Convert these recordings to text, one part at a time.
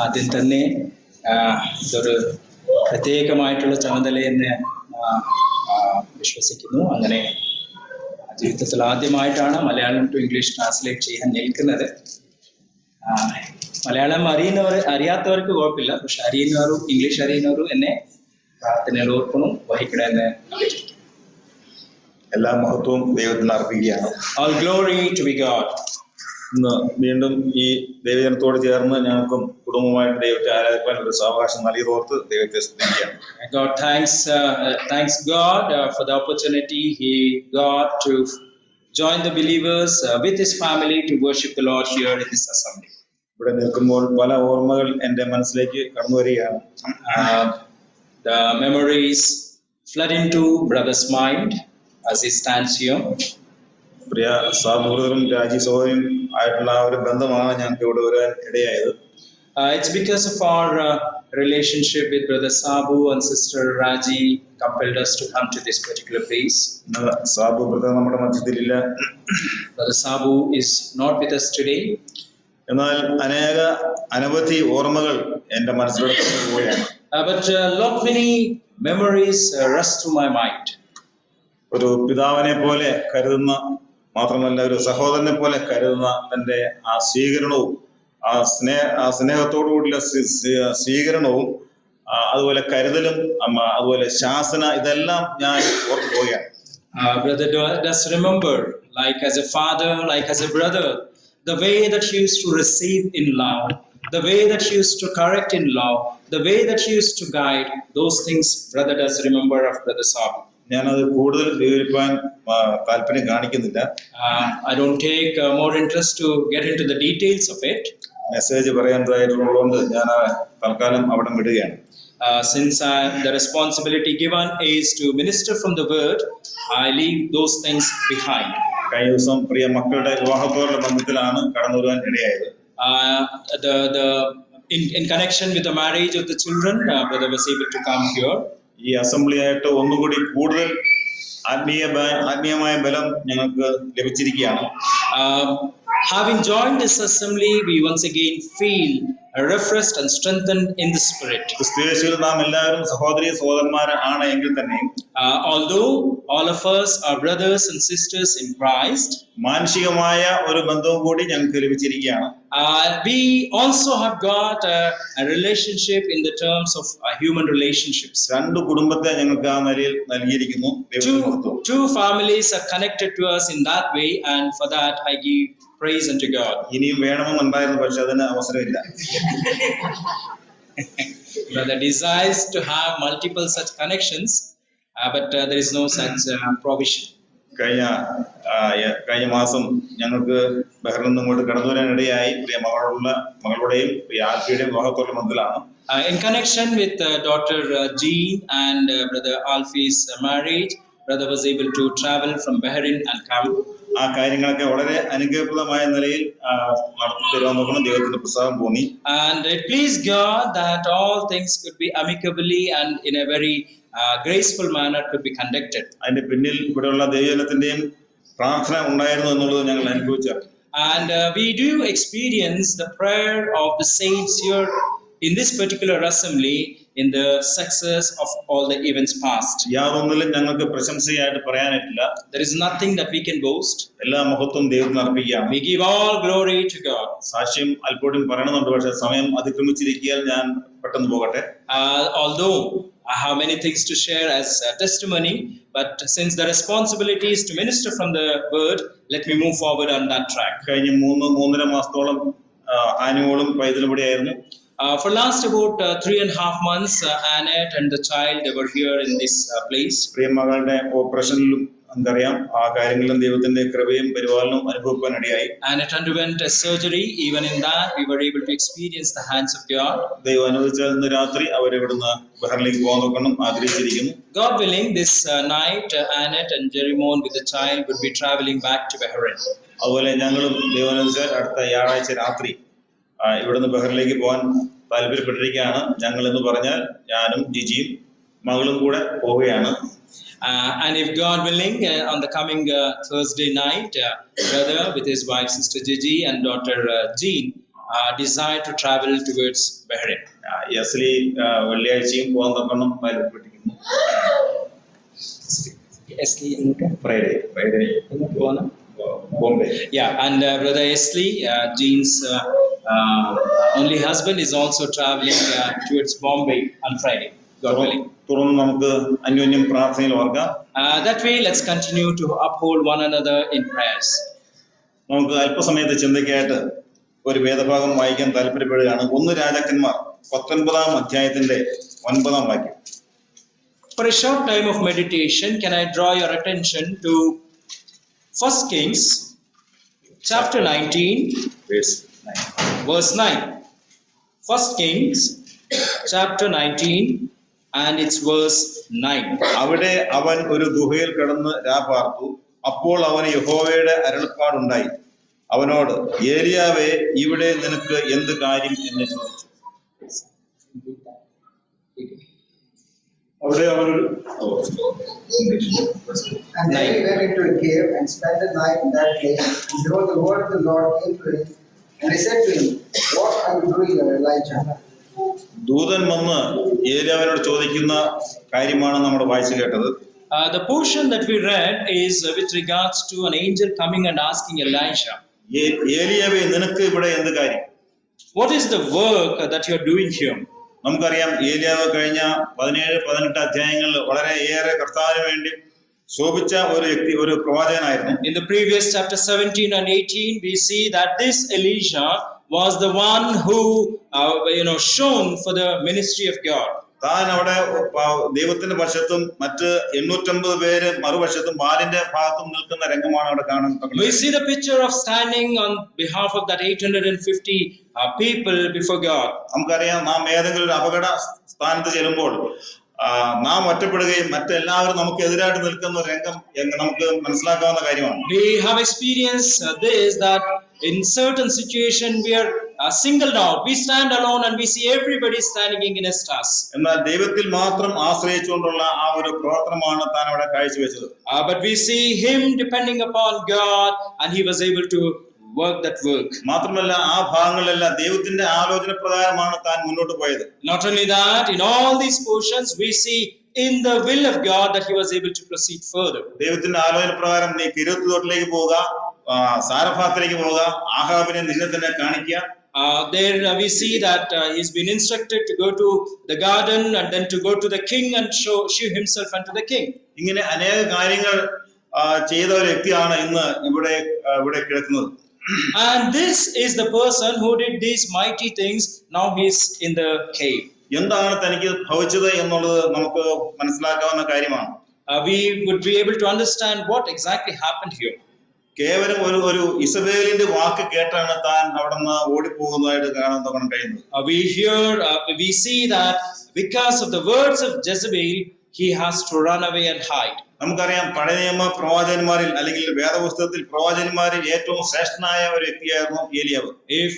ആദ്യം തന്നെ ഇതൊരു പ്രത്യേകമായിട്ടുള്ള ചുമതലയെന്ന് വിശ്വസിക്കുന്നു. അങ്ങനെ ജീവിതത്തിൽ ആദ്യമായിട്ടാണ് മലയാളം ടു ഇംഗ്ലീഷ് ട്രാൻസ്ലേറ്റ് ചെയ്യാൻ നിൽക്കുന്നത്. മലയാളം അറിയാത്തവർക്ക് കുഴപ്പമില്ല, പക്ഷെ അറിയുന്നവരും ഇംഗ്ലീഷ് അറിയുന്നവരും എന്നെ പ്രാർത്ഥനയിൽ ഓർക്കണം, വഹിക്കണമെന്ന് അപേക്ഷിക്കുന്നു. എല്ലാ മഹത്വവും ദൈവത്തിന് അർപ്പിക്കുകയാണ്. All glory to be God. ഇന്ന് വീണ്ടും ഈ ദൈവജനത്തോട് ചേർന്ന് ഞങ്ങൾക്കും കുടുംബമായിട്ട് ദൈവത്തെ ആരാധിക്കാൻ ഒരു സാവകാശം നൽകിയതോർത്ത് ദൈവത്തെ സ്തുതിക്കുകയാണ്. God thanks God for the opportunity He got to join the believers with His family to worship the Lord here in this assembly. ഇവിടെ നിൽക്കുമ്പോൾ പല ഓർമ്മകൾ എൻ്റെ മനസ്സിലേക്ക് കടന്നു വരികയാണ്. The memories flood into brother's mind as he stands here. പ്രിയ സഹോദരനും രാജി സഹോദരനും ആയിട്ടുള്ള ഒരു ബന്ധമാണ് ഞങ്ങൾക്ക് ഇവിടെ വരാൻ ഇടയായത്. It's because of our relationship with brother Sabu and sister Raji compelled us to come to this particular place. Sabu brother നമ്മുടെ മധ്യത്തിലില്ല. Brother Sabu is not with us today. എന്നാൽ അനവധി ഓർമ്മകൾ എൻ്റെ മനസ്സിലൂടെ പോവുകയാണ്. But many memories rush through my mind. ഒരു പിതാവിനെ പോലെ കരുതുന്ന, മാത്രമല്ല ഒരു സഹോദരനെ പോലെ കരുതുന്ന തന്റെ ആ സ്വീകരണവും ആ സ്നേഹത്തോടുകൂടിയുള്ള സ്വീകരണവും അതുപോലെ കരുതലും അതുപോലെ ശാസന ഇതെല്ലാം ഞാൻ ഓർത്തു പോവുകയാണ്. Brother does remember, like as a father, like as a brother, the way that he used to receive in love, the way that he used to correct in love, the way that he used to guide, those things brother does remember of brother Sabu. ഞാനത് കൂടുതൽ വിവരിക്കാൻ താല്പര്യം കാണിക്കുന്നില്ല. I don't take more interest to get into the details of it. Message പറയാനുള്ളതുകൊണ്ട് ഞാൻ തൽക്കാലം അവിടെ വിടുകയാണ്. Since the responsibility given is to minister from the word, I leave those things behind. കഴിഞ്ഞ ദിവസം പ്രിയ മക്കളുടെ വിവാഹത്തോടുള്ള ബന്ധത്തിലാണ് കടന്നു വരുവാൻ ഇടയായത്. In connection with the marriage of the children, brother was able to come here. ഈ അസംബ്ലി ആയിട്ട് ഒന്നുകൂടി കൂടുതൽ ആത്മീയമായ ബലം ഞങ്ങൾക്ക് ലഭിച്ചിരിക്കുകയാണ്. Having joined this assembly, we once again feel refreshed and strengthened in the spirit. ക്രിസ്തുയേശുവിൽ നാം എല്ലാവരും സഹോദരീ സഹോദരന്മാരാണ് എങ്കിൽ തന്നെ although all of us are brothers and sisters in Christ, മാനുഷികമായ ഒരു ബന്ധവും കൂടി ഞങ്ങൾക്ക് ലഭിച്ചിരിക്കുകയാണ്. We also have got a relationship in the terms of human relationships. രണ്ട് കുടുംബത്തെ ഞങ്ങൾക്ക് ആ നിലയിൽ നൽകിയിരിക്കുന്നു. Two families are connected to us in that way, and for that I give praise unto God. ഇനിയും വേണമെന്നുണ്ടായിരുന്നു, പക്ഷെ അതിന് അവസരമില്ല. Brother desires to have multiple such connections, but there is no such provision. കഴിഞ്ഞ മാസം ഞങ്ങൾക്ക് ബഹ്റിനിൽ നിന്ന് ഇങ്ങോട്ട് കടന്നു വരാനിടയായി. പ്രിയ മകളുടെയും പ്രിയ ആൽഫിയുടെയും വിവാഹത്തോടുള്ള ബന്ധത്തിലാണ്. In connection with daughter Jean and brother Alfie's marriage, brother was able to travel from Bahrain and come. ആ കാര്യങ്ങളൊക്കെ വളരെ അനുഗ്രഹപ്രദമായ നിലയിൽ നടത്തി തരുവാൻ നോക്കണം. ദൈവത്തിന്റെ പ്രസാദം തോന്നി. And it pleased God that all things could be amicably and in a very graceful manner could be conducted. അതിന്റെ പിന്നിൽ ഇവിടെയുള്ള ദൈവജനത്തിന്റെയും പ്രാർത്ഥന ഉണ്ടായിരുന്നു എന്നുള്ളത് ഞങ്ങൾ അനുഭവിച്ചറിഞ്ഞു. And we do experience the prayer of the saints here in this particular assembly in the success of all the events past. യാതൊന്നിലും ഞങ്ങൾക്ക് പ്രശംസയായിട്ട് പറയാനില്ല. There is nothing that we can boast. എല്ലാ മഹത്വം ദൈവത്തിന് അർപ്പിക്കുകയാണ്. We give all glory to God. സാക്ഷ്യം അല്പോഴും പറയണമെന്നുണ്ട്, പക്ഷേ സമയം അതിക്രമിച്ചിരിക്കാൻ ഞാൻ പെട്ടെന്ന് പോകട്ടെ. Although I have many things to share as a testimony, but since the responsibility is to minister from the word, let me move forward on that track. കഴിഞ്ഞ 3.5 മാസത്തോളം ആനുവലും പൈതലും ഇവിടെയായിരുന്നു. For last about 3.5 months, Annette and the child, they were here in this place. പ്രിയ മകളുടെ ഓപ്പറേഷനിലും നമുക്കറിയാം ആ കാര്യങ്ങളിലും ദൈവത്തിന്റെ കൃപയും പരിപാലനവും അനുഭവിക്കാൻ ഇടയായി. Annette underwent a surgery. Even in that, we were able to experience the hands of God. ദൈവം അനുവദിച്ചാൽ ഇന്ന് രാത്രി അവരിവിടുന്ന് ബഹറിലേക്ക് പോകാൻ നോക്കണം ആഗ്രഹിച്ചിരിക്കുന്നു. God willing, this night, Annette and Jerimon with the child would be traveling back to Bahrain. അതുപോലെ ഞങ്ങളും ദൈവം അനുവദിച്ചാൽ അടുത്ത വ്യാഴാഴ്ച രാത്രി ഇവിടുന്ന് ബഹറിലേക്ക് പോകാൻ താല്പര്യപ്പെട്ടിരിക്കുകയാണ്. ഞങ്ങൾ എന്ന് പറഞ്ഞാൽ ഞാനും ജിജിയും മകളും കൂടെ പോവുകയാണ്. And if God willing, on the coming Thursday night, brother with his wife sister Gigi and daughter Jean desired to travel towards Bahrain. യസ്ലി വെള്ളിയാഴ്ചയും പോകാൻ തക്കണം താല്പര്യപ്പെട്ടിരിക്കുന്നു. Friday Bombay. Yeah, and Brother Esley, Jean's only husband, is also traveling towards Bombay on Friday, God willing. തുടർന്ന് നമുക്ക് അന്യോന്യം പ്രാർത്ഥനയിൽ ഓർക്കാം. That way, let's continue to uphold one another in prayers. നമുക്ക് അല്പസമയത്തെ ചിന്തയ്ക്കായിട്ട് ഒരു വേദഭാഗം വായിക്കാൻ താല്പര്യപ്പെടുകയാണ്. 1 രാജാക്കന്മാർ 19-ാം അധ്യായത്തിന്റെ 9-ാം വാക്യം. For a short time of meditation, can I draw your attention to 1 Kings chapter 19, verse 9. 1 Kings chapter 19 and its verse 9. അവിടെ അവൻ ഒരു ഗുഹയിൽ കിടന്ന് രാപാർത്തു. അപ്പോൾ അവന് യഹോവയുടെ അരുളപ്പാടുണ്ടായി. അവനോട്, ഏലിയാവേ, ഇവിടെ നിനക്ക് എന്ത് കാര്യം എന്ന് ചോദിച്ചു. അവിടെ അവൻ And then he went into a cave and spent the night in that place. And behold, the word of the Lord came to him, and he said to him, What are you doing here, Elijah? ദൂതൻ വന്ന് ഏലിയാവിനോട് ചോദിക്കുന്ന കാര്യമാണ് നമ്മൾ വായിച്ചു കേട്ടത്. The portion that we read is with regards to an angel coming and asking Elisha, ഏലിയാവേ, നിനക്ക് ഇവിടെ എന്ത് കാര്യം? what is the work that you are doing here? നമുക്കറിയാം ഏലിയാവ് കഴിഞ്ഞ 17-18 അധ്യായങ്ങളിൽ വളരെ ഏറെ കർത്താവിന് വേണ്ടി ശോഭിച്ച ഒരു വ്യക്തി, ഒരു പ്രവാചകനായിരുന്നു. In the previous chapter 17 and 18, we see that this Elisha was the one who shone for the ministry of God. താൻ അവിടെ ദൈവത്തിന്റെ വശത്തും മറ്റ് 850 പേര് മറുവശത്തും ബാലിന്റെ ഭാഗത്തും നിൽക്കുന്ന രംഗമാണ് അവിടെ കാണുന്നത്. We see the picture of standing on behalf of that 850 people before God. നമുക്കറിയാം, നാം ഏതെങ്കിലും ഒരു അപകട സ്ഥാനത്ത് ചെല്ലുമ്പോൾ നാം ഒറ്റപ്പെടുകയും മറ്റെല്ലാവരും നമുക്ക് എതിരായിട്ട് നിൽക്കുന്ന ഒരു രംഗം നമുക്ക് മനസ്സിലാക്കാവുന്ന കാര്യമാണ്. We have experienced this, that in certain situation we are singled out. We stand alone and we see everybody standing against us. എന്നാൽ ദൈവത്തിൽ മാത്രം ആശ്രയിച്ചുകൊണ്ടുള്ള ആ ഒരു പ്രവർത്തനമാണ് താൻ അവിടെ കാഴ്ചവെച്ചത്. But we see him depending upon God, and he was able to work that work. മാത്രമല്ല, ആ ഭാഗങ്ങളിലെല്ലാം ദൈവത്തിന്റെ ആലോചന പ്രകാരമാണ് താൻ മുന്നോട്ട് പോയത്. Not only that, in all these portions we see in the will of God that he was able to proceed further. ദൈവത്തിന്റെ ആലോചന പ്രകാരം നീ കിരൂത്തോട്ടിലേക്ക് പോവുക, സാരഫാത്തിലേക്ക് പോവുക, ആഹാബിനെ നിന്നെ തന്നെ കാണിക്കുക. There we see that he's been instructed to go to the garden and then to go to the king and show himself unto the king. ഇങ്ങനെ അനേക കാര്യങ്ങൾ ചെയ്ത ഒരു വ്യക്തിയാണ് ഇന്ന് ഇവിടെ കിടക്കുന്നത്. And this is the person who did these mighty things. Now he's in the cave. എന്താണ് തനിക്ക് ഭവിച്ചത് എന്നുള്ളത് നമുക്ക് മനസ്സിലാക്കാവുന്ന കാര്യമാണ്. We would be able to understand what exactly happened here. കേവലം ഒരു ഇസബേലിന്റെ വാക്ക് കേട്ടാണ് താൻ അവിടെ നിന്ന് ഓടിപ്പോകുന്നതായിട്ട് കാണാൻ കഴിയുന്നത്. We see that because of the words of Jezebel, he has to run away and hide. നമുക്കറിയാം, പഴയ നിയമ പ്രവാചകന്മാരിൽ അല്ലെങ്കിൽ വേദപുസ്തകത്തിൽ പ്രവാചകന്മാരിൽ ഏറ്റവും ശ്രേഷ്ഠനായ ഒരു വ്യക്തിയായിരുന്നു ഏലിയാവ്. If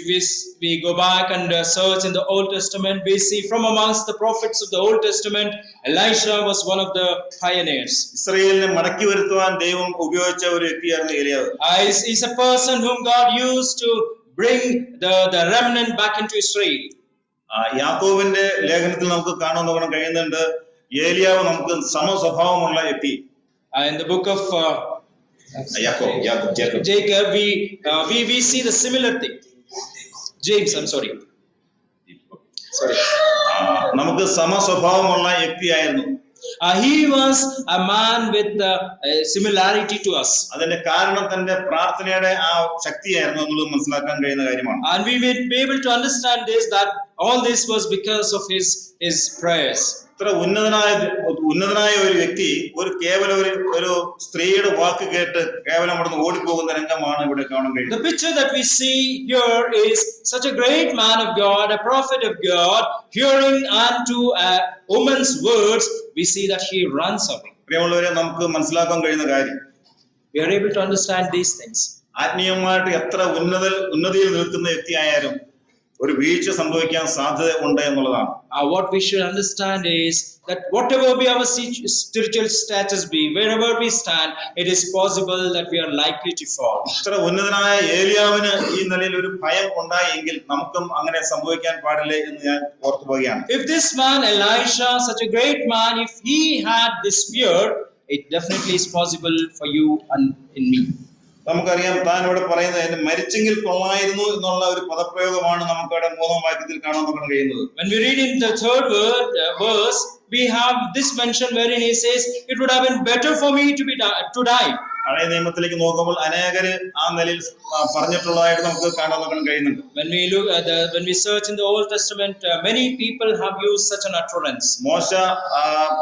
we go back and search in the Old Testament, we see from amongst the prophets of the Old Testament, Elisha was one of the pioneers. ഇസ്രായേലിനെ മടക്കി വരുത്തുവാൻ ദൈവം ഉപയോഗിച്ച ഒരു വ്യക്തിയായിരുന്നു ഏലിയാവ്. He's a person whom God used to bring the remnant back into Israel. യാക്കോബിന്റെ ലേഖനത്തിൽ നമുക്ക് കാണാൻ കഴിയുന്നുണ്ട്, ഏലിയാവ് നമുക്ക് സമസ്വഭാവമുള്ള വ്യക്തി. In the book of Jacob, we see the similar thing. James, I'm sorry. നമുക്ക് സമസ്വഭാവമുള്ള വ്യക്തിയായിരുന്നു. He was a man with similarity to us. അതിന്റെ കാരണം തന്റെ പ്രാർത്ഥനയുടെ ആ ശക്തിയായിരുന്നു എന്നുള്ളത് മനസ്സിലാക്കാൻ കഴിയുന്ന കാര്യമാണ്. And we will be able to understand this, that all this was because of his prayers. ഇത്ര ഉന്നതനായ ഒരു വ്യക്തി കേവലം ഒരു സ്ത്രീയുടെ വാക്ക് കേട്ട് കേവലം അവിടെ നിന്ന് ഓടിപ്പോകുന്ന രംഗമാണ് ഇവിടെ കാണാൻ കഴിയുന്നത്. The picture that we see here is such a great man of God, a prophet of God, hearing unto a woman's words, we see that he runs away. പ്രിയമുള്ളവരെ, നമുക്ക് മനസ്സിലാക്കാൻ കഴിയുന്ന കാര്യം, we are able to understand these things. ആത്മീയമായിട്ട് എത്ര ഉന്നതിയിൽ നിൽക്കുന്ന വ്യക്തിയായാലും ഒരു വീഴ്ച സംഭവിക്കാൻ സാധ്യത ഉണ്ട് എന്നുള്ളതാണ്. What we should understand is that whatever be our spiritual status be, wherever we stand, it is possible that we are likely to fall. ഇത്ര ഉന്നതനായ ഏലിയാവിന് ഈ നിലയിൽ ഒരു ഭയം ഉണ്ടായെങ്കിൽ നമുക്കും അങ്ങനെ സംഭവിക്കാൻ പാടില്ലേ എന്ന് ഞാൻ ഓർത്തു പോവുകയാണ്. If this man Elisha, such a great man, if he had this fear, it definitely is possible for you and in me. നമുക്കറിയാം, താൻ ഇവിടെ പറയുന്നത് മരിച്ചെങ്കിൽ കൊള്ളായിരുന്നു എന്നുള്ള ഒരു പദപ്രയോഗമാണ് നമുക്ക് ഇവിടെ 3-ാം വാക്യത്തിൽ കാണാൻ കഴിയുന്നത്. When we read in the 3rd verse, we have this mention wherein he says, "It would have been better for me to die." പഴയ നിയമത്തിലേക്ക് നോക്കുമ്പോൾ അനേകര് ആ നിലയിൽ പറഞ്ഞിട്ടുള്ളതായിട്ട് നമുക്ക് കാണാൻ കഴിയുന്നുണ്ട്. When we search in the Old Testament, many people have used such an utterance. മോശ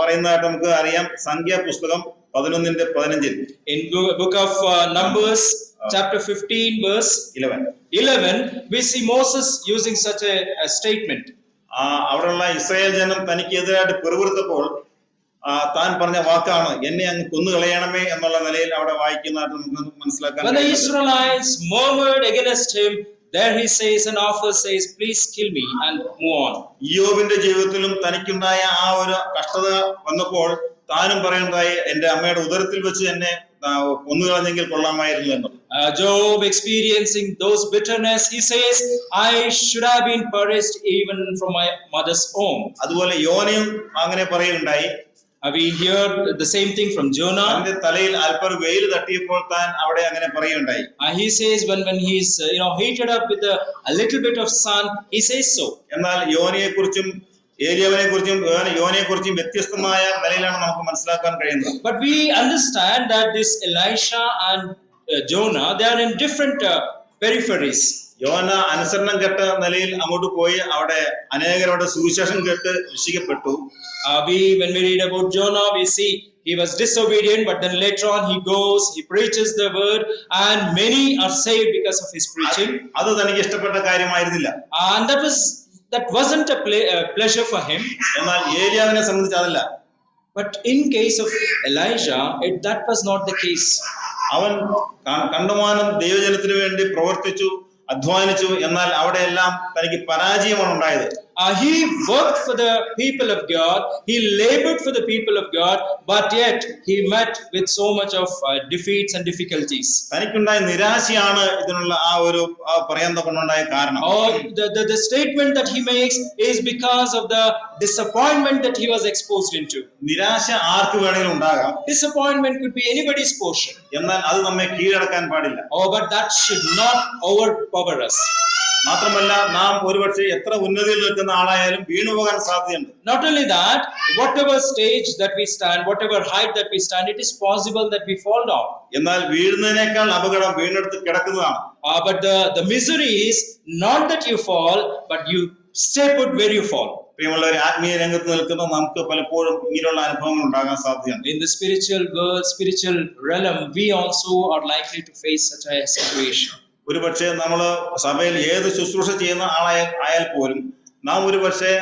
പറയുന്നതായിട്ട് നമുക്ക് അറിയാം, സംഖ്യാപുസ്തകം 11:15. In book of Numbers, chapter 15, verse 11, we see Moses using such a statement. അവിടെയുള്ള ഇസ്രായേൽ ജനം തനിക്കെതിരായിട്ട് പിറുപിറുത്തപ്പോൾ താൻ പറഞ്ഞ വാക്കാണ്, എന്നെ അങ്ങ് കൊന്നുകളയണമേ എന്നുള്ള നിലയിൽ അവിടെ വായിക്കുന്നതായിട്ട് നമുക്ക് മനസ്സിലാക്കാൻ. When the Israelites murmured against him, there he says, an offer says, "Please kill me," and move on. യോബിന്റെ ജീവിതത്തിലും തനിക്കുണ്ടായ ആ ഒരു കഷ്ടത വന്നപ്പോൾ താനും പറയുന്നതായി, എന്റെ അമ്മയുടെ ഉദരത്തിൽ വെച്ച് എന്നെ കൊന്നുകളഞ്ഞെങ്കിൽ കൊള്ളാമായിരുന്നു എന്ന്. Job experiencing those bitterness, he says, "I should have been perished even from my mother's womb." അതുപോലെ യോനയും അങ്ങനെ പറയുകയുണ്ടായി. We hear the same thing from Jonah. തന്റെ തലയിൽ അല്പം വെയിൽ തട്ടിയപ്പോൾ താൻ അവിടെ അങ്ങനെ പറയുകയുണ്ടായി. He says when he's heated up with a little bit of sun, he says so. എന്നാൽ യോനയെ കുറിച്ചും ഏലിയാവിനെ കുറിച്ചും വ്യത്യസ്തമായ നിലയിലാണ് നമുക്ക് മനസ്സിലാക്കാൻ കഴിയുന്നത്. But we understand that this Elisha and Jonah, they are in different peripheries. യോന അനുസരണം കെട്ട നിലയിൽ അങ്ങോട്ട് പോയി അവിടെ അനേകരുടെ സുവിശേഷം കേട്ട് രക്ഷിക്കപ്പെട്ടു. When we read about Jonah, we see he was disobedient, but then later on he goes, he preaches the word, and many are saved because of his preaching. അത് തനിക്ക് ഇഷ്ടപ്പെട്ട കാര്യമായിരുന്നില്ല. And that wasn't a pleasure for him. എന്നാൽ ഏലിയാവിനെ സംബന്ധിച്ച് അതല്ല. But in case of Elijah, that was not the case. അവൻ കണ്ടമാനം ദൈവജനത്തിന് വേണ്ടി പ്രവർത്തിച്ചു, അധ്വാനിച്ചു, എന്നാൽ അവിടെയെല്ലാം തനിക്ക് പരാജയമാണ് ഉണ്ടായത്. He worked for the people of God, he labored for the people of God, but yet he met with so much of defeats and difficulties. തനിക്കുണ്ടായ നിരാശയാണ് ഇതിനുള്ള ആ ഒരു പറയാൻ തക്കമുണ്ടായ കാരണം. The statement that he makes is because of the disappointment that he was exposed into. നിരാശ ആർക്ക് വേണമെങ്കിലും ഉണ്ടാകാം. Disappointment could be anybody's portion. എന്നാൽ അത് നമ്മെ കീഴടക്കാൻ പാടില്ല. But that should not overpower us. മാത്രമല്ല, നാം ഒരുപക്ഷെ എത്ര ഉന്നതിയിൽ നിൽക്കുന്ന ആളായാലും വീണുപോകാൻ സാധ്യതയുണ്ട്. Not only that, whatever stage that we stand, whatever height that we stand, it is possible that we fall down. എന്നാൽ വീഴുന്നതിനേക്കാൾ അപകടം വീണെടുത്ത് കിടക്കുന്നതാണ്. But the misery is not that you fall, but you stay put where you fall. പ്രിയമുള്ളവരെ, ആത്മീയ രംഗത്ത് നിൽക്കുന്ന നമുക്ക് പലപ്പോഴും ഇങ്ങനെയുള്ള അനുഭവങ്ങൾ ഉണ്ടാകാൻ സാധ്യതയുണ്ട്. In the spiritual world, spiritual realm, we also are likely to face such a situation. ഒരുപക്ഷെ നമ്മൾ സഭയിൽ ഏത് ശുശ്രൂഷ ചെയ്യുന്ന ആയാൽ പോലും, നാം ഒരുപക്ഷെ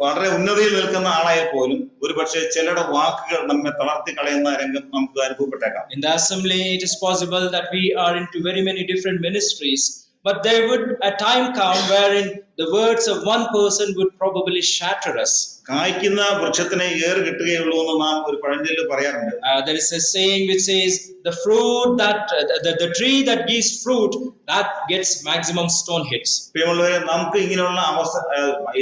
വളരെ ഉന്നതിയിൽ നിൽക്കുന്ന ആളായാൽ പോലും ഒരുപക്ഷെ ചിലരുടെ വാക്കുകൾ നമ്മെ തളർത്തി കളയുന്ന രംഗം നമുക്ക് അനുഭവപ്പെട്ടേക്കാം. In the assembly, it is possible that we are into very many different ministries, but there would a time come wherein the words of one person would probably shatter us. കായ്ക്കുന്ന വൃക്ഷത്തിനെ ഏറ് കിട്ടുകയുള്ളൂ എന്ന് നാം ഒരു പഴഞ്ചൊല്ല് പറയാറുണ്ട്. There is a saying which says the fruit that the tree that gives fruit that gets maximum stone hits. പ്രിയമുള്ളവരെ, നമുക്ക് ഇങ്ങനെയുള്ള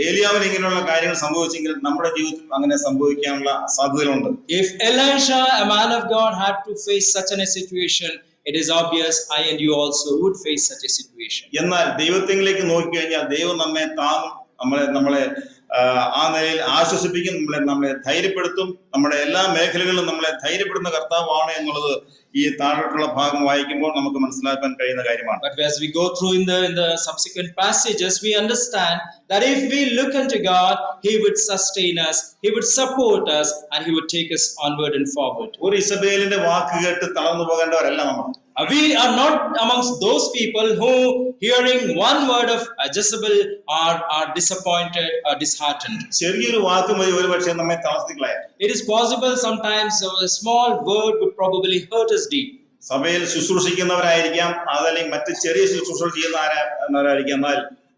ഏലിയാവിന് ഇങ്ങനെയുള്ള കാര്യങ്ങൾ സംഭവിച്ചെങ്കിൽ നമ്മുടെ ജീവിതത്തിൽ അങ്ങനെ സംഭവിക്കാനുള്ള സാധ്യതകളുണ്ട്. If Elisha, a man of God, had to face such a situation, it is obvious I and you also would face such a situation. എന്നാൽ ദൈവത്തിലേക്ക് നോക്കിക്കഴിഞ്ഞാൽ ദൈവം നമ്മെ താങ്ങും, നമ്മളെ ആ നിലയിൽ ആശ്വസിപ്പിക്കും, നമ്മളെ ധൈര്യപ്പെടുത്തും. നമ്മുടെ എല്ലാ മേഖലകളിലും നമ്മളെ ധൈര്യപ്പെടുന്ന കർത്താവാണ് എന്നുള്ളത് ഈ താഴോട്ടുള്ള ഭാഗം വായിക്കുമ്പോൾ നമുക്ക് മനസ്സിലാക്കാൻ കഴിയുന്ന കാര്യമാണ്. But as we go through in the subsequent passages, we understand that if we look unto God, He would sustain us, He would support us, and He would take us onward and forward. ഒരു ഇസബേലിന്റെ വാക്ക് കേട്ട് തളർന്നു പോകേണ്ടവരല്ല നമ്മൾ. We are not amongst those people who, hearing one word of Jezebel, are disappointed or disheartened. ചെറിയൊരു വാക്ക് മതി ഒരുപക്ഷെ നമ്മെ തളർത്തിക്കളയാൻ. It is possible sometimes a small word would probably hurt us deep. സഭയിൽ ശുശ്രൂഷിക്കുന്നവരായിരിക്കാം, അതല്ലെങ്കിൽ മറ്റ് ചെറിയ ശുശ്രൂഷ ചെയ്യുന്നവരായിരിക്കാം. എന്നാൽ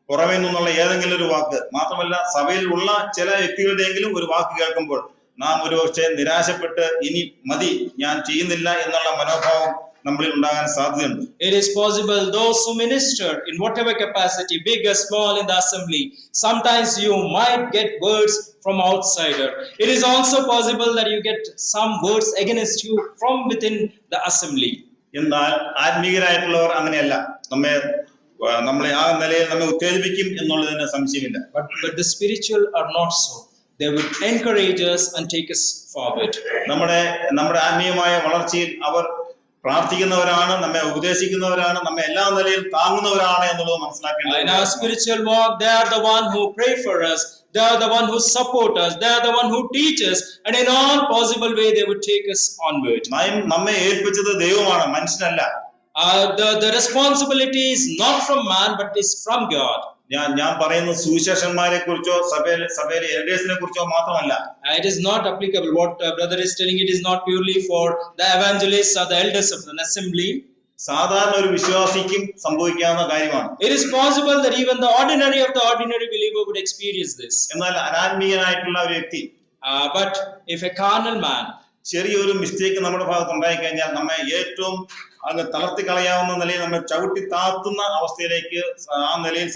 പുറമേ നിന്നുള്ള ഏതെങ്കിലും ഒരു വാക്ക്, മാത്രമല്ല സഭയിൽ ഉള്ള ചില വ്യക്തികളുടെയെങ്കിലും ഒരു വാക്ക് കേൾക്കുമ്പോൾ നാം ഒരുപക്ഷെ നിരാശപ്പെട്ട് ഇനി മതി, ഞാൻ ചെയ്യുന്നില്ല എന്നുള്ള മനോഭാവം നമ്മളിൽ ഉണ്ടാകാൻ സാധ്യതയുണ്ട്. It is possible those who minister in whatever capacity, big or small, in the assembly, sometimes you might get words from outsider. It is also possible that you get some words against you from within the assembly. എന്നാൽ ആത്മീയരായിട്ടുള്ളവർ അങ്ങനെയല്ല. നമ്മളെ ആ നിലയിൽ നമ്മെ ഉത്തേജിപ്പിക്കും എന്നുള്ളതിന് സംശയമില്ല. But the spiritual are not so. They would encourage us and take us forward. നമ്മുടെ ആത്മീയമായ വളർച്ചയിൽ അവർ പ്രാർത്ഥിക്കുന്നവരാണ്, നമ്മെ ഉപദേശിക്കുന്നവരാണ്, നമ്മെ എല്ലാ നിലയിലും താങ്ങുന്നവരാണ് എന്നുള്ളത് മനസ്സിലാക്കേണ്ടത്. In our spiritual walk, they are the one who pray for us, they are the one who support us, they are the one who teach us, and in all possible way they would take us onward. നമ്മെ ഏൽപ്പിച്ചത് ദൈവമാണ്, മനുഷ്യനല്ല. The responsibility is not from man but is from God. ഞാൻ പറയുന്നത് സുവിശേഷന്മാരെ കുറിച്ചോ സഭയിലെ എൽഡേഴ്സിനെ കുറിച്ചോ മാത്രമല്ല. It is not applicable. What brother is telling, it is not purely for the evangelists or the elders of an assembly. സാധാരണ ഒരു വിശ്വാസിക്കും സംഭവിക്കാവുന്ന കാര്യമാണ്. It is possible that even the ordinary of the ordinary believer would experience this. എന്നാൽ അനാത്മീയനായിട്ടുള്ള ഒരു വ്യക്തി, but if a carnal man, ചെറിയൊരു mistake നമ്മുടെ ഭാഗത്ത് ഉണ്ടായി കഴിഞ്ഞാൽ നമ്മെ ഏറ്റവും അങ്ങ് തളർത്തി കളയാവുന്ന നിലയിൽ നമ്മെ ചവിട്ടി താത്തുന്ന അവസ്ഥയിലേക്ക് ആ നിലയിൽ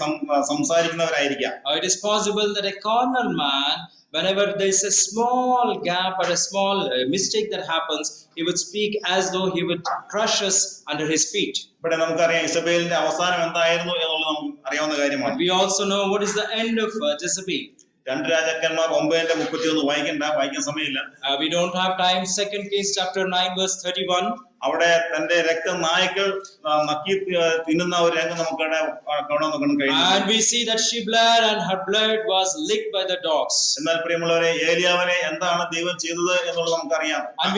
സംസാരിക്കുന്നവരായിരിക്കാം. It is possible that a carnal man, whenever there is a small gap or a small mistake that happens, he would speak as though he would crush us under his feet. ഇവിടെ നമുക്കറിയാം ഇസബേലിന്റെ അവസാനം എന്തായിരുന്നു എന്നുള്ളത് നമുക്ക് അറിയാവുന്ന കാര്യമാണ്. We also know what is the end of Jezebel. 2 രാജാക്കന്മാർ 9:31 വായിക്കാൻ സമയമില്ല. We don't have time. 2 Kings chapter 9 verse 31. അവിടെ തന്റെ രക്തം നായ്ക്കൾ നക്കി തിന്നുന്ന ഒരു രംഗം നമുക്ക് കാണാൻ കഴിയും. And we see that she bled and her blood was licked by the dogs. എന്നാൽ പ്രിയമുള്ളവരെ, ഏലിയാവിനെ എന്താണ് ദൈവം ചെയ്തത് എന്നുള്ളത് നമുക്കറിയാം. And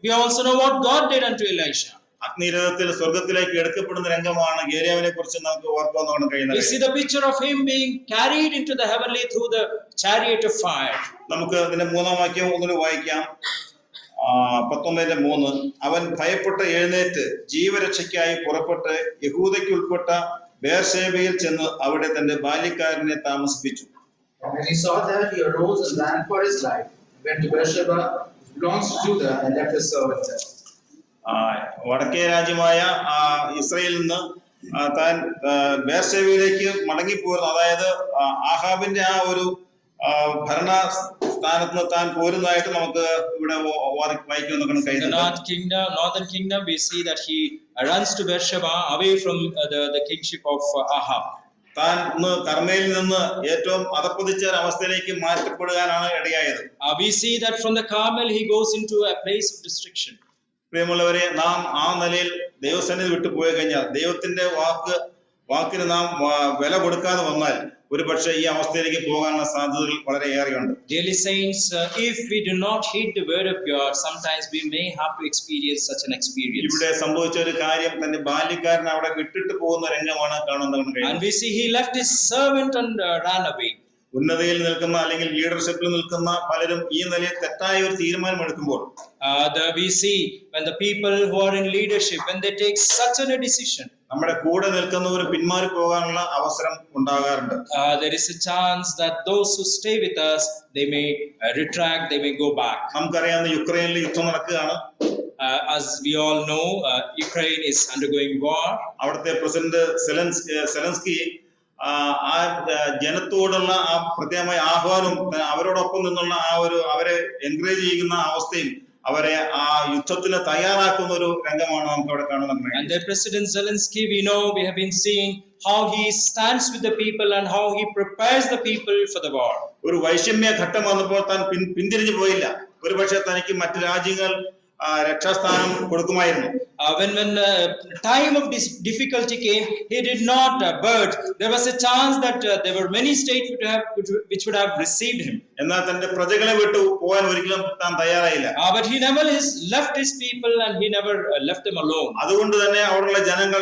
we also know what God did unto Elisha. അഗ്നിരഥത്തിൽ സ്വർഗത്തിലേക്ക് എടുക്കപ്പെടുന്ന രംഗമാണ് ഏലിയാവിനെ കുറിച്ച് നമുക്ക് ഓർക്കാൻ കഴിയുന്നത്. We see the picture of him being carried into the heavenly through the chariot of fire. നമുക്ക് ഇതിന്റെ 3-ാം വാക്യം ഒന്നുകൂടി വായിക്കാം. 19:3. അവൻ ഭയപ്പെട്ട് എഴുന്നേറ്റ് ജീവരക്ഷയ്ക്കായി പുറപ്പെട്ട് യഹൂദയ്ക്ക് ഉൾപ്പെട്ട ബേർശേബയിൽ ചെന്ന് അവിടെ തന്റെ ബാല്യക്കാരനെ താമസിപ്പിച്ചു. And when he saw that, he arose and ran for his life, went to Beersheba, which belongs to Judah, and left his servant there. വടക്കേ രാജ്യമായ ഇസ്രയേലിൽ നിന്ന് താൻ ബേർശേബയിലേക്ക് മടങ്ങിപ്പോരുന്നു. അതായത് ആഹാബിന്റെ ആ ഒരു ഭരണ സ്ഥാനത്ത് നിന്ന് താൻ പോരുന്നതായിട്ട് നമുക്ക് ഇവിടെ വായിക്കാൻ കഴിയുന്നു. Northern kingdom, we see that he runs to Beersheba away from the kingship of Ahab. താൻ കർമ്മയിൽ നിന്ന് ഏറ്റവും അധപ്പതിച്ച അവസ്ഥയിലേക്ക് മാറ്റപ്പെടുവാനാണ് ഇടയായത്. We see that from the Carmel he goes into a place of destruction. പ്രിയമുള്ളവരെ, നാം ആ നിലയിൽ ദൈവസന്നിധി വിട്ടു പോയി കഴിഞ്ഞാൽ, ദൈവത്തിന്റെ വാക്കിന് നാം വില കൊടുക്കാതെ വന്നാൽ ഒരുപക്ഷെ ഈ അവസ്ഥയിലേക്ക് പോകാനുള്ള സാധ്യതകൾ വളരെ ഏറെയുണ്ട്. Dearly saints, if we do not heed the word of God, sometimes we may have to experience such an experience. ഇവിടെ സംഭവിച്ച ഒരു കാര്യം, തന്റെ ബാല്യക്കാരനെ അവിടെ വിട്ടിട്ട് പോകുന്ന രംഗമാണ് കാണുന്നത്. And we see he left his servant and ran away. ഉന്നതിയിൽ നിൽക്കുന്ന അല്ലെങ്കിൽ ലീഡർഷിപ്പിൽ നിൽക്കുന്ന പലരും ഈ നിലയിൽ തെറ്റായ ഒരു തീരുമാനം എടുക്കുമ്പോൾ, we see when the people who are in leadership, when they take such a decision, നമ്മുടെ കൂടെ നിൽക്കുന്നവർ പിന്മാറി പോകാനുള്ള അവസരം ഉണ്ടാകാറുണ്ട്. There is a chance that those who stay with us, they may retract, they may go back. നമുക്കറിയാവുന്ന യുക്രൈനിൽ യുദ്ധം നടക്കുകയാണ്. As we all know, Ukraine is undergoing war. അവിടുത്തെ പ്രസിഡന്റ് സെലൻസ്കി ആ ജനത്തോടുള്ള ആ പ്രത്യേകമായ ആഹ്വാനം, അവരോടൊപ്പം നിന്നുള്ള ആ ഒരു അവരെ എൻകറേജ് ചെയ്യുന്ന അവസ്ഥയും അവരെ ആ യുദ്ധത്തിന് തയ്യാറാക്കുന്ന ഒരു രംഗമാണ് നമുക്ക് അവിടെ കാണുന്നത്. And the President Zelensky, we know, we have been seeing how he stands with the people and how he prepares the people for the war. ഒരു വൈഷമ്യ ഘട്ടം വന്നപ്പോൾ താൻ പിന്തിരിഞ്ഞു പോയില്ല. ഒരുപക്ഷെ തനിക്ക് മറ്റു രാജ്യങ്ങൾ രക്ഷാസ്ഥാനം കൊടുക്കുമായിരുന്നു. When time of this difficulty came, he did not budge. There was a chance that there were many states which would have received him. എന്നാൽ തന്റെ പ്രജകളെ വിട്ടു പോകാൻ ഒരിക്കലും താൻ തയ്യാറായില്ല. But he never left his people and he never left them alone. അതുകൊണ്ട് തന്നെ അവിടെയുള്ള ജനങ്ങൾ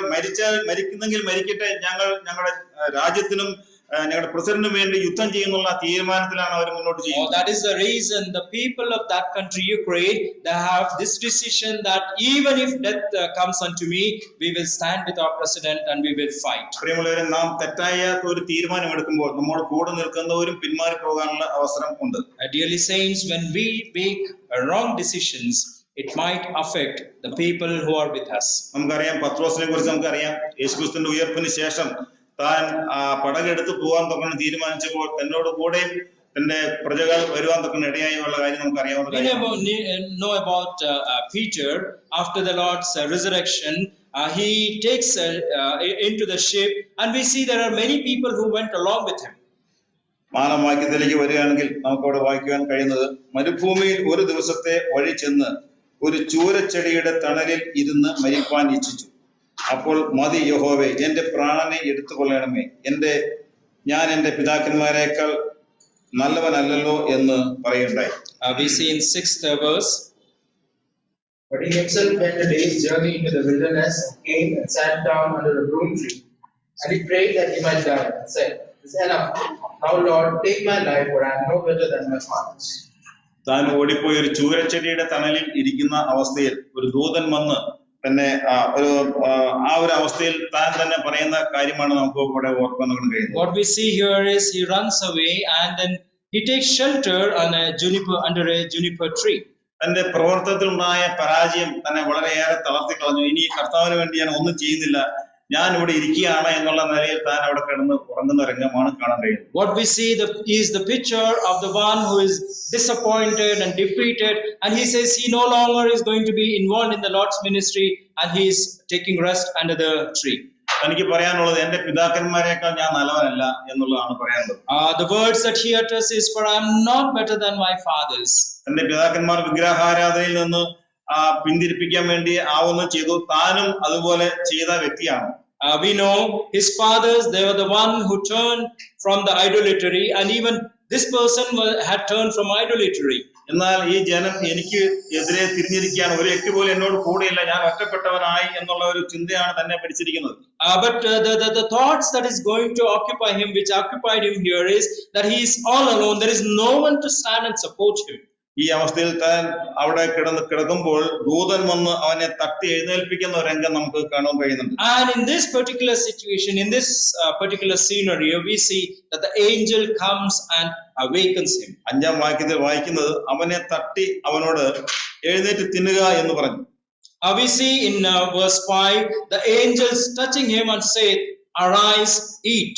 മരിക്കുന്നെങ്കിൽ മരിക്കട്ടെ, ഞങ്ങളുടെ രാജ്യത്തിനും ഞങ്ങളുടെ പ്രസിഡന്റിന് വേണ്ടി യുദ്ധം ചെയ്യുന്നുള്ള തീരുമാനത്തിലാണ് അവർ മുന്നോട്ട് Oh, ചെയ്യുന്നത്. that is the reason the people of that country, Ukraine, they have this decision that even if death comes unto me, we will stand with our president and we will fight. പ്രിയമുള്ളവരെ, നാം തെറ്റായ ഒരു തീരുമാനം എടുക്കുമ്പോൾ നമ്മുടെ കൂടെ നിൽക്കുന്നവരും പിന്മാറി പോകാനുള്ള അവസരം ഉണ്ട്. Dearly saints, when we make wrong decisions, it might affect the people who are with us. നമുക്കറിയാം, പത്രോസിനെ കുറിച്ച് നമുക്കറിയാം. യേശുക്രിസ്തുവിന്റെ ഉയർപ്പിന് ശേഷം താൻ പടകെടുത്ത് പോകാൻ തൊക്കെ തീരുമാനിച്ചപ്പോൾ തന്നോട് കൂടെയും തന്റെ പ്രജകൾ വരുവാൻ തൊക്കെ ഇടയായുള്ള കാര്യം നമുക്കറിയാവുന്ന We കാര്യം. know about Peter. After the Lord's resurrection, he takes into the ship, and we see there are many people who went along with him. മാനം വാക്യത്തിലേക്ക് വരികയാണെങ്കിൽ നമുക്കവിടെ വായിക്കുവാൻ കഴിയുന്നത്, മരുഭൂമിയിൽ ഒരു ദിവസത്തെ വഴി ചെന്ന് ഒരു ചൂരച്ചെടിയുടെ തണലിൽ ഇരുന്ന് മരിപ്പാൻ ഇച്ഛിച്ചു. അപ്പോൾ മതി യഹോവേ, എന്റെ പ്രാണനെ എടുത്തുകൊള്ളണമേ, ഞാൻ എന്റെ പിതാക്കന്മാരെക്കാൾ നല്ലവനല്ലല്ലോ എന്ന് പറയുണ്ടായി. We see in 6th verse. But he himself went a day's journey into the wilderness and came and sat down under a broom tree. And he prayed that he might die, and said, "It is enough. Now, Lord, take my life, for I am no better than my fathers." താൻ ഓടിപ്പോയി ഒരു ചൂരച്ചെടിയുടെ തണലിൽ ഇരിക്കുന്ന അവസ്ഥയിൽ ഒരു ദൂതൻ വന്ന് തന്നെ ആ ഒരു അവസ്ഥയിൽ താൻ തന്നെ പറയുന്ന കാര്യമാണ് നമുക്ക് ഇവിടെ ഓർക്കാൻ കഴിയുന്നത്. What we see here is he runs away and then he takes shelter on under a juniper tree. തന്റെ പ്രവർത്തനത്തിലുണ്ടായ പരാജയം തന്നെ വളരെയേറെ തളർത്തി കളഞ്ഞു. ഇനി കർത്താവിന് വേണ്ടി ഞാൻ ഒന്നും ചെയ്യുന്നില്ല, ഞാൻ ഇവിടെ ഇരിക്കുകയാണ് എന്നുള്ള നിലയിൽ താൻ അവിടെ കിടന്ന് ഉറങ്ങുന്ന രംഗമാണ് കാണാൻ കഴിയുന്നത്. What we see is the picture of the one who is disappointed and defeated, and he says he no longer is going to be involved in the Lord's ministry, and he is taking rest under the tree. തനിക്ക് പറയാനുള്ളത്, എന്റെ പിതാക്കന്മാരെക്കാൾ ഞാൻ നല്ലവനല്ല എന്നുള്ളതാണ് പറയാനുള്ളത്. The words that he utters is, "For I am not better than my fathers." തന്റെ പിതാക്കന്മാർ വിഗ്രഹാരാധനയിൽ നിന്ന് പിന്തിരിപ്പിക്കാൻ വേണ്ടി ആവുന്ന ചെയ്തു, താനും അതുപോലെ ചെയ്ത വ്യക്തിയാണ്. We know his fathers, they were the one who turned from the idolatry, and even this person had turned from idolatry. എന്നാൽ ഈ ജനം എനിക്ക് എതിരെ തിരിഞ്ഞിരിക്കുകയാണ്, ഒരു വ്യക്തി പോലും എന്നോട് കൂടെയില്ല, ഞാൻ ഒറ്റപ്പെട്ടവനായി എന്നുള്ള ഒരു ചിന്തയാണ് തന്നെ പിടിച്ചിരിക്കുന്നത്. But the thoughts that is going to occupy him, which occupied him here, is that he is all alone. There is no one to stand and support him. ഈ അവസ്ഥയിൽ താൻ അവിടെ കിടക്കുമ്പോൾ ദൂതൻ വന്ന് അവനെ തട്ടി എഴുന്നേൽപ്പിക്കുന്ന ഒരു രംഗം നമുക്ക് കാണാൻ കഴിയുന്നുണ്ട്. And in this particular situation, in this particular scenario, we see that the angel comes and awakens him. 5-ാം വാക്യത്തിൽ വായിക്കുന്നത്, അവനെ തട്ടി അവനോട് എഴുന്നേറ്റ് തിന്നുക എന്ന് പറഞ്ഞു. We see in verse 5, the angels touching him and say, "Arise, eat."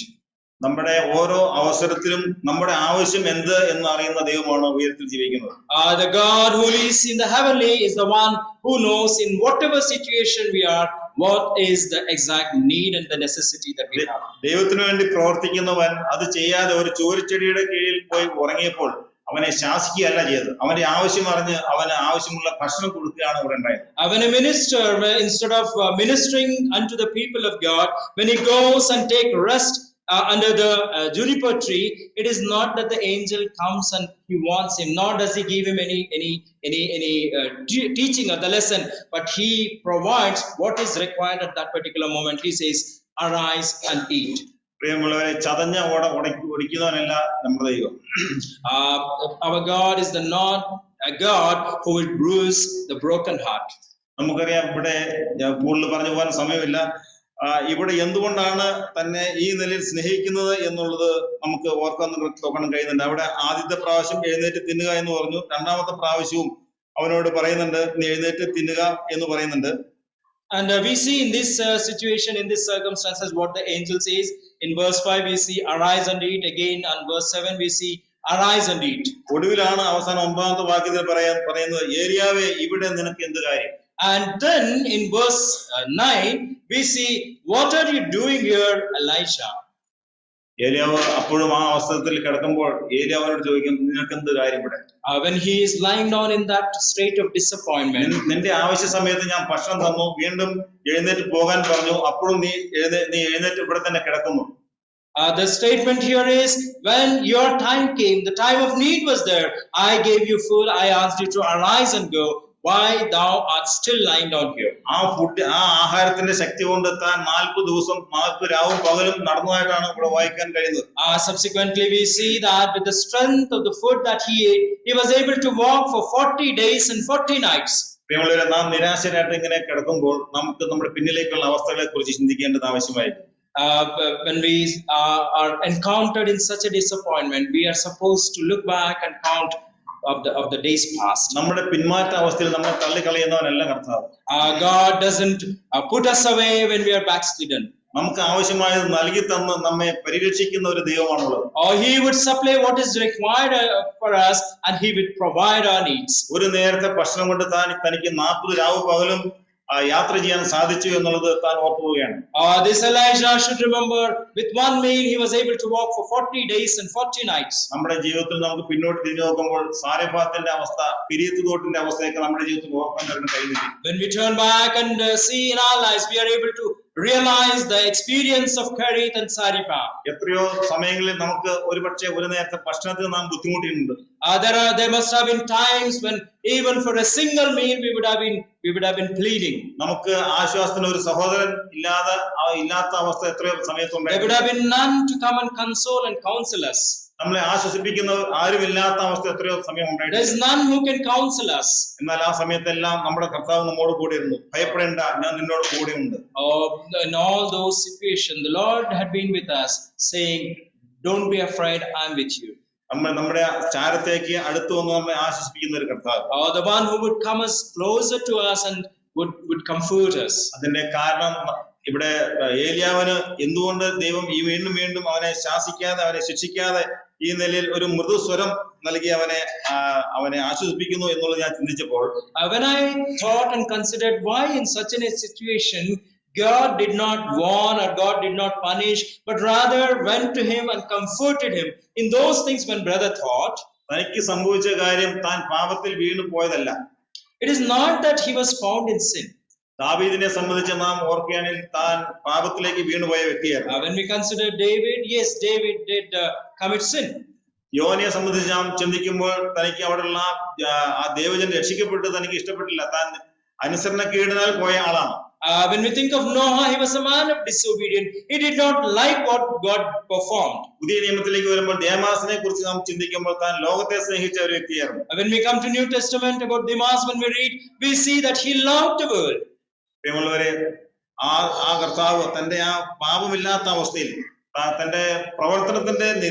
നമ്മുടെ ഓരോ അവസരത്തിലും നമ്മുടെ ആവശ്യം എന്ത് എന്ന് അറിയുന്ന ദൈവമാണ് ഉയരത്തിൽ ജീവിക്കുന്നത്. The God who is in the heavenly is the one who knows in whatever situation we are, what is the exact need and the necessity that we have. ദൈവത്തിന് വേണ്ടി പ്രവർത്തിക്കുന്നവൻ അത് ചെയ്യാതെ ഒരു ചൂരച്ചെടിയുടെ കീഴിൽ പോയി ഉറങ്ങിയപ്പോൾ അവനെ ശാസിക്കുകയല്ല ചെയ്തത്, അവന്റെ ആവശ്യം അറിഞ്ഞ് അവന് ആവശ്യമുള്ള ഭക്ഷണം കൊടുക്കുകയാണ് ഇവിടെ ഉണ്ടായത്. When a minister, instead of ministering unto the people of God, when he goes and take rest under the juniper tree, it is not that the angel comes and he wants him, nor does he give him any teaching of the lesson, but he provides what is required at that particular moment. He says, "Arise and eat." പ്രിയമുള്ളവരെ, ചതഞ്ഞ ഒടിക്കുന്നവനല്ല നമ്മുടെ ദൈവം. Our God is not a God who will bruise the broken heart. നമുക്കറിയാം, ഇവിടെ കൂടുതൽ പറഞ്ഞു പോകാൻ സമയമില്ല. ഇവിടെ എന്തുകൊണ്ടാണ് തന്നെ ഈ നിലയിൽ സ്നേഹിക്കുന്നത് എന്നുള്ളത് നമുക്ക് ഓർക്കാൻ നോക്കാൻ കഴിയുന്നുണ്ട്. അവിടെ ആദ്യത്തെ പ്രാവശ്യം എഴുന്നേറ്റ് തിന്നുക എന്ന് പറഞ്ഞു, രണ്ടാമത്തെ പ്രാവശ്യവും അവനോട് പറയുന്നുണ്ട്, നീ എഴുന്നേറ്റ് തിന്നുക എന്ന് പറയുന്നുണ്ട്. And we see in this situation, in this circumstances, what the angel says. In verse 5 we see, "Arise and eat." Again on verse 7 we see, "Arise and eat." ഒടുവിലാണ് അവസാനം 9-ാമത്തെ വാക്യത്തിൽ പറയുന്നത്, ഏലിയാവേ, ഇവിടെ നിനക്ക് എന്ത് കാര്യം? And then in verse 9 we see, "What are you doing here, Elisha?" ഏലിയാവ് അപ്പോഴും ആ അവസരത്തിൽ കിടക്കുമ്പോൾ ഏലിയാവിനോട് ചോദിക്കും, നിനക്ക് എന്ത് കാര്യം ഇവിടെ? When he is lying down in that state of disappointment, നിന്റെ ആവശ്യ സമയത്ത് ഞാൻ ഭക്ഷണം തന്നു, വീണ്ടും എഴുന്നേറ്റ് പോകാൻ പറഞ്ഞു, അപ്പോഴും നീ എഴുന്നേറ്റ് ഇവിടെ തന്നെ കിടക്കുന്നു. The statement here is, when your time came, the time of need was there, I gave you food, I asked you to arise and go. why thou art still lying down here? ആ ആഹാരത്തിന്റെ ശക്തി കൊണ്ട് താൻ 40 ദിവസം 40 രാവും പകലും നടന്നതായിട്ടാണ് ഇവിടെ വായിക്കാൻ കഴിയുന്നത്. Subsequently, we see that with the strength of the food that he ate, he was able to walk for 40 days and 40 nights. പ്രിയമുള്ളവരെ, നാം നിരാശരായിട്ട് ഇങ്ങനെ കിടക്കുമ്പോൾ നമുക്ക് നമ്മുടെ പിന്നിലേക്കുള്ള അവസ്ഥകളെ കുറിച്ച് ചിന്തിക്കേണ്ടത് ആവശ്യമായിരിക്കും. When we are encountered in such a disappointment, we are supposed to look back and count of the days past. നമ്മുടെ പിന്മാറ്റ അവസ്ഥയിൽ നമ്മളെ തള്ളിക്കളയുന്നവനല്ല കർത്താവ്. God doesn't put us away when we are backslidden. നമുക്ക് ആവശ്യമായത് നൽകി തന്ന് നമ്മെ പരിരക്ഷിക്കുന്ന ഒരു ദൈവമാണുള്ളത്. Or he would supply what is required for us, and he would provide our needs. ഒരു നേരത്തെ ഭക്ഷണം കൊണ്ട് തനിക്ക് 40 രാവ് പകലും യാത്ര ചെയ്യാൻ സാധിച്ചു എന്നുള്ളത് താൻ ഓർക്കുകയാണ്. This Elijah should remember, with one meal he was able to walk for 40 days and 40 nights. നമ്മുടെ ജീവിതത്തിൽ നമുക്ക് പിന്നോട്ട് തിരിഞ്ഞു നോക്കുമ്പോൾ സാരെഫാത്തിന്റെ അവസ്ഥ, കിരീത്ത് തോട്ടിന്റെ അവസ്ഥയൊക്കെ നമ്മുടെ ജീവിതത്തിൽ ഓർക്കാൻ കഴിയുന്നില്ല. When we turn back and see in our lives, we are able to realize the experience of Kerith and Zarephath. എത്രയോ സമയങ്ങളിൽ നമുക്ക് ഒരുപക്ഷെ ഒരു നേരത്തെ ഭക്ഷണത്തിന് നാം ബുദ്ധിമുട്ടിയിട്ടുണ്ട്. There must have been times when even for a single meal we would have been pleading. നമുക്ക് ആശ്വാസത്തിന് ഒരു സഹോദരൻ ഇല്ലാത്ത അവസ്ഥ എത്രയോ സമയത്തുണ്ട്. There would have been none to come and console and counsel us. നമ്മളെ ആശ്വസിപ്പിക്കുന്ന ആരുമില്ലാത്ത അവസ്ഥ എത്രയോ സമയം ഉണ്ടായിട്ടുണ്ട്. There is none who can counsel us. എന്നാൽ ആ സമയത്തെല്ലാം നമ്മുടെ കർത്താവ് നമ്മോട് കൂടെ ഇരുന്നു. ഭയപ്പെടേണ്ട, ഞാൻ നിന്നോട് കൂടെ ഉണ്ട്. In all those situations, the Lord had been with us, saying, "Don't be afraid, I am with you." നമ്മുടെ ചാരത്തേക്ക് അടുത്തു വന്ന് നമ്മെ ആശ്വസിപ്പിക്കുന്ന ഒരു കർത്താവ്. The one who would come us closer to us and would comfort us. അതിന്റെ കാരണം ഇവിടെ ഏലിയാവിന് എന്തുകൊണ്ട് ദൈവം ഈ വീണ്ടും വീണ്ടും അവനെ ശാസിക്കാതെ, അവനെ ശിക്ഷിക്കാതെ ഈ നിലയിൽ ഒരു മൃദുസ്വരം നൽകി അവനെ ആശ്വസിപ്പിക്കുന്നു എന്നുള്ളത് ഞാൻ ചിന്തിച്ചപ്പോൾ, when I thought and considered why in such a situation God did not warn or God did not punish, but rather went to him and comforted him in those things, when brother thought, തനിക്ക് സംഭവിച്ച കാര്യം താൻ പാപത്തിൽ വീണു പോയതല്ല. it is not that he was found in sin. ദാവീദിനെ സംബന്ധിച്ച് നാം ഓർക്കുകയാണെങ്കിൽ താൻ പാപത്തിലേക്ക് വീണുപോയ വ്യക്തിയായിരുന്നു. When we consider David, yes, David did commit sin. യോനയെ സംബന്ധിച്ച് നാം ചിന്തിക്കുമ്പോൾ തനിക്ക് അവിടെയുള്ള ആ ദൈവജൻ രക്ഷിക്കപ്പെട്ട് തനിക്ക് ഇഷ്ടപ്പെട്ടില്ല. താൻ അനുസരണക്കേടിനാൽ പോയ ആളാണ്. When we think of Noah, he was a man of disobedience. He did not like what God performed. പുതിയ നിയമത്തിലേക്ക് വരുമ്പോൾ ദേമാസിനെ കുറിച്ച് നാം ചിന്തിക്കുമ്പോൾ താൻ ലോകത്തെ സ്നേഹിച്ച ഒരു വ്യക്തിയായിരുന്നു. When we come to New Testament about Demas, when we read, we see that he loved the world. പ്രിയമുള്ളവരെ, ആ കർത്താവ് തന്റെ ആ പാപമില്ലാത്ത അവസ്ഥയിൽ തന്റെ പ്രവർത്തനത്തിന്റെ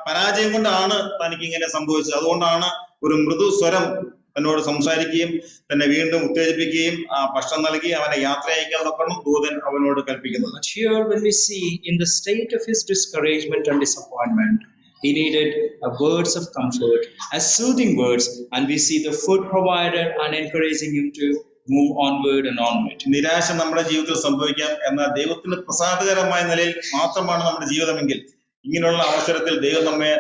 പരാജയം കൊണ്ടാണ് തനിക്ക് ഇങ്ങനെ സംഭവിച്ചത്. അതുകൊണ്ടാണ് ഒരു മൃദു സ്വരം തന്നോട് സംസാരിക്കുകയും തന്നെ വീണ്ടും ഉത്തേജിപ്പിക്കുകയും ഭക്ഷണം നൽകി അവനെ യാത്ര അയക്കാൻ നോക്കണം ദൂതൻ അവനോട് കൽപ്പിക്കുന്നത്. But here when we see in the state of his discouragement and disappointment, he needed words of comfort, as soothing words, and we see the food provided and encouraging him to move onward and onward. നിരാശ നമ്മുടെ ജീവിതത്തിൽ സംഭവിക്കാം, എന്നാൽ ദൈവത്തിന് പ്രസാദകരമായ നിലയിൽ മാത്രമാണ് നമ്മുടെ ജീവിതമെങ്കിൽ ഇങ്ങനെയുള്ള അവസരത്തിൽ ദൈവം നമ്മെ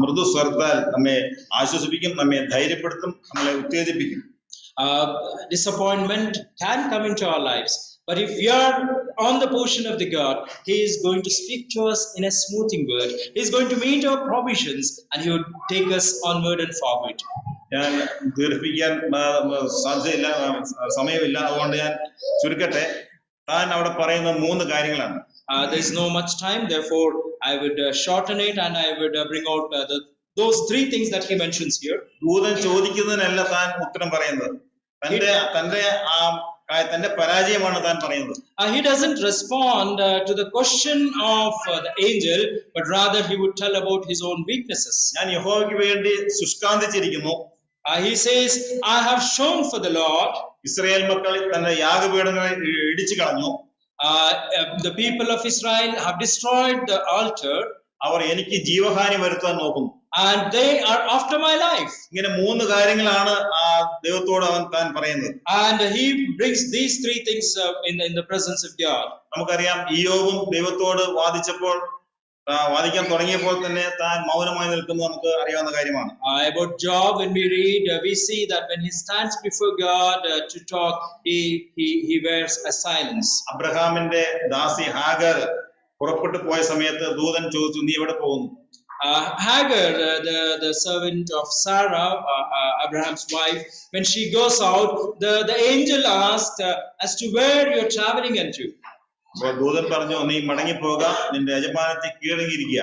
മൃദുസ്വരത്താൽ നമ്മെ ആശ്വസിപ്പിക്കും, നമ്മെ ധൈര്യപ്പെടുത്തും, നമ്മളെ ഉത്തേജിപ്പിക്കും. Disappointment can come into our lives, but if we are on the portion of the God, he is going to speak to us in a smoothing word. He is going to meet our provisions and he would take us onward and forward. ഞാൻ ദീർഘിപ്പിക്കാൻ സാധ്യതയില്ല, സമയമില്ല, അതുകൊണ്ട് ഞാൻ ചുരുക്കട്ടെ. താൻ അവിടെ പറയുന്ന 3 കാര്യങ്ങളാണ്. There is no much time, therefore I would shorten it and I would bring out those 3 things that he mentions here. ദൂതൻ ചോദിക്കുന്നതിനല്ല താൻ ഉത്തരം പറയുന്നത്, തന്റെ പരാജയമാണ് താൻ പറയുന്നത്. He doesn't respond to the question of the angel, but rather he would tell about his own weaknesses. ഞാൻ യഹോവയ്ക്ക് വേണ്ടി ശുഷ്കാന്തിച്ചിരിക്കുന്നു. He says, I have shown for the Lord. Israel മക്കൾ തന്റെ യാഗപീഠങ്ങളെ ഇടിച്ചു കളഞ്ഞു. The people of Israel have destroyed the altar. അവർ എനിക്ക് ജീവഹാനി വരുത്താൻ നോക്കുന്നു. And they are after my life. ഇങ്ങനെ 3 കാര്യങ്ങളാണ് ദൈവത്തോട് താൻ പറയുന്നത്. And he brings these 3 things in the presence of God. നമുക്കറിയാം, ഇയ്യോബും ദൈവത്തോട് വാദിക്കാൻ തുടങ്ങിയപ്പോൾ തന്നെ താൻ മൗനമായി നിൽക്കുന്നത് നമുക്ക് അറിയാവുന്ന കാര്യമാണ്. About Job, when we read, we see that when he stands before God to talk, he wears a silence. അബ്രഹാമിന്റെ ദാസി ഹാഗർ പുറപ്പെട്ടു പോയ സമയത്ത് ദൂതൻ ചോദിച്ചു, നീ എവിടെ പോകുന്നു? Hagar, the servant of Sarah, Abraham's wife, when she goes out, the angel asked as to where you're traveling into. അപ്പോൾ ദൂതൻ പറഞ്ഞു, നീ മടങ്ങിപ്പോക, നിന്റെ യജമാനത്തെ കീഴടങ്ങിയിരിക്കുക.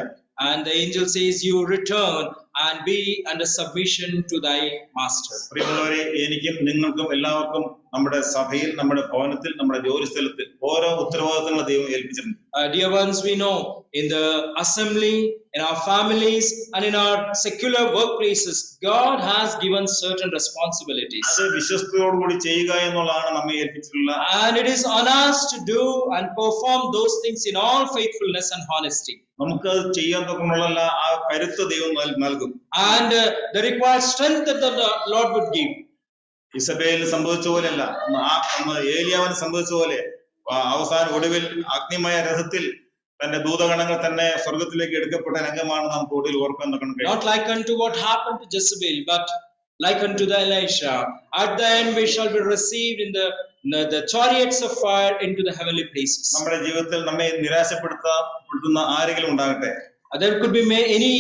And the angel says, you return and be under submission to thy master. പ്രിയമുള്ളവരെ, എനിക്കും നിങ്ങൾക്കും എല്ലാവർക്കും നമ്മുടെ സഭയിൽ, നമ്മുടെ ഭവനത്തിൽ, നമ്മുടെ ജോലി സ്ഥലത്തിൽ ഓരോ ഉത്തരവാദിത്തങ്ങൾ ദൈവം ഏൽപ്പിച്ചിട്ടുണ്ട്. Dear ones, we know in the assembly, in our families, and in our secular workplaces, God has given certain responsibilities. അത് വിശ്വസ്തയോടുകൂടി ചെയ്യുക എന്നുള്ളതാണ് നമ്മെ ഏൽപ്പിച്ചിട്ടുള്ള. And it is on us to do and perform those things in all faithfulness and honesty. നമുക്ക് അത് ചെയ്യാൻ തക്കമുള്ള ആ കരുത്ത് ദൈവം നൽകും. And the required strength that the Lord would give. ഇസബേലിന് സംഭവിച്ച പോലെയല്ല, അന്ന് ഏലിയാവിന് സംഭവിച്ച പോലെ അവസാന ഒടുവിൽ അഗ്നിമയ രഥത്തിൽ തന്റെ ദൂതഗണങ്ങൾ തന്നെ സ്വർഗത്തിലേക്ക് എടുക്കപ്പെട്ട രംഗമാണ് നമുക്ക് ഒടുവിൽ ഓർക്കാൻ കഴിയും. Not like unto what happened to Jezebel, but like unto the Elisha. At the end we shall be received in the chariots of fire into the heavenly places. നമ്മുടെ ജീവിതത്തിൽ നമ്മെ നിരാശപ്പെടുത്തുന്ന ആരെങ്കിലും ഉണ്ടാകട്ടെ. There could be any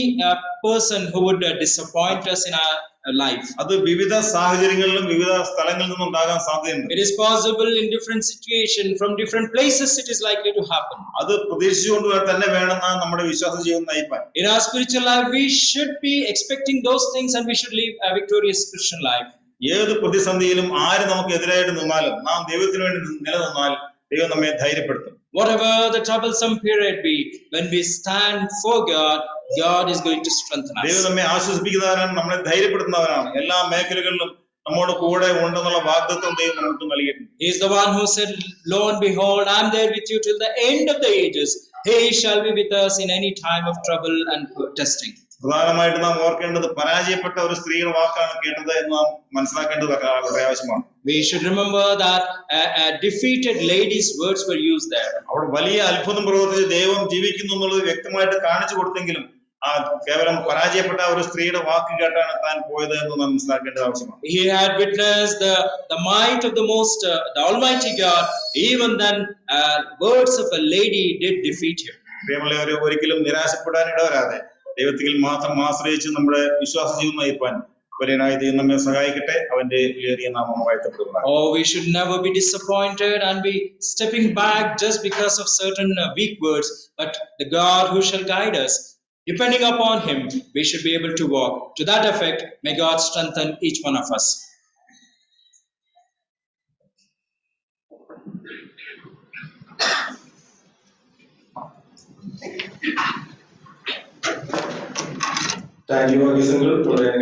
person who would disappoint us in our life. അത് വിവിധ സാഹചര്യങ്ങളിലും വിവിധ സ്ഥലങ്ങളിൽ നിന്നും ഉണ്ടാകാൻ സാധ്യതയുണ്ട്. It is possible in different situations, from different places it is likely to happen. അത് പ്രതീക്ഷിച്ചുകൊണ്ട് തന്നെ വേണം നമ്മുടെ വിശ്വാസ ജീവിതം നയിപ്പാൻ. In our spiritual life we should be expecting those things and we should live a victorious Christian life. ഏത് പ്രതിസന്ധിയിലും ആര് നമുക്ക് എതിരായിട്ട് നിന്നാലും നാം ദൈവത്തിന് വേണ്ടി നിലനിന്നാൽ ദൈവം നമ്മെ ധൈര്യപ്പെടുത്തും. Whatever the troublesome period be, when we stand for God, God is going to strengthen us. ദൈവം നമ്മെ ആശ്വസിപ്പിക്കുന്നവരാണ്, നമ്മളെ ധൈര്യപ്പെടുത്തുന്നവരാണ്. എല്ലാ മേഖലകളിലും നമ്മോട് കൂടെ ഉണ്ടെന്നുള്ള വാഗ്ദത്തം ദൈവം നമുക്ക് നൽകിയിട്ടുണ്ട്. He is the one who said, lo and behold, I am there with you till the end of the ages. He shall be with us in any time of trouble and testing. പ്രധാനമായിട്ട് നാം ഓർക്കേണ്ടത് പരാജയപ്പെട്ട ഒരു സ്ത്രീയുടെ വാക്കാണ് കേട്ടത് എന്ന് നാം മനസ്സിലാക്കേണ്ടത് വളരെ ആവശ്യമാണ്. We should remember that a defeated lady's words were used there. അവിടെ വലിയ അത്ഭുതം പ്രവർത്തിച്ച് ദൈവം ജീവിക്കുന്നു എന്നുള്ളത് വ്യക്തമായിട്ട് കാണിച്ചു കൊടുത്തെങ്കിലും കേവലം പരാജയപ്പെട്ട ഒരു സ്ത്രീയുടെ വാക്ക് കേട്ടാണ് താൻ പോയത് എന്ന് നാം മനസ്സിലാക്കേണ്ടത് ആവശ്യമാണ്. He had witnessed the might of the Almighty God. Even then, words of a lady did defeat him. പ്രിയമുള്ളവരെ, ഒരിക്കലും നിരാശപ്പെടാൻ ഇടവരാതെ ദൈവത്തിൽ മാത്രം ആശ്രയിച്ച് നമ്മുടെ വിശ്വാസ ജീവിതം നയിപ്പാൻ വലിയനായ ദൈവം നമ്മെ സഹായിക്കട്ടെ. അവന്റെ വിലയേറിയ നാമം വാഴ്ത്തപ്പെടുന്നതാണ്. Oh, we should never be disappointed and be stepping back just because of certain weak words, but the God who shall guide us, depending upon him, we should be able to walk. To that effect, may God strengthen each one of us. Thank you, Agis uncle, for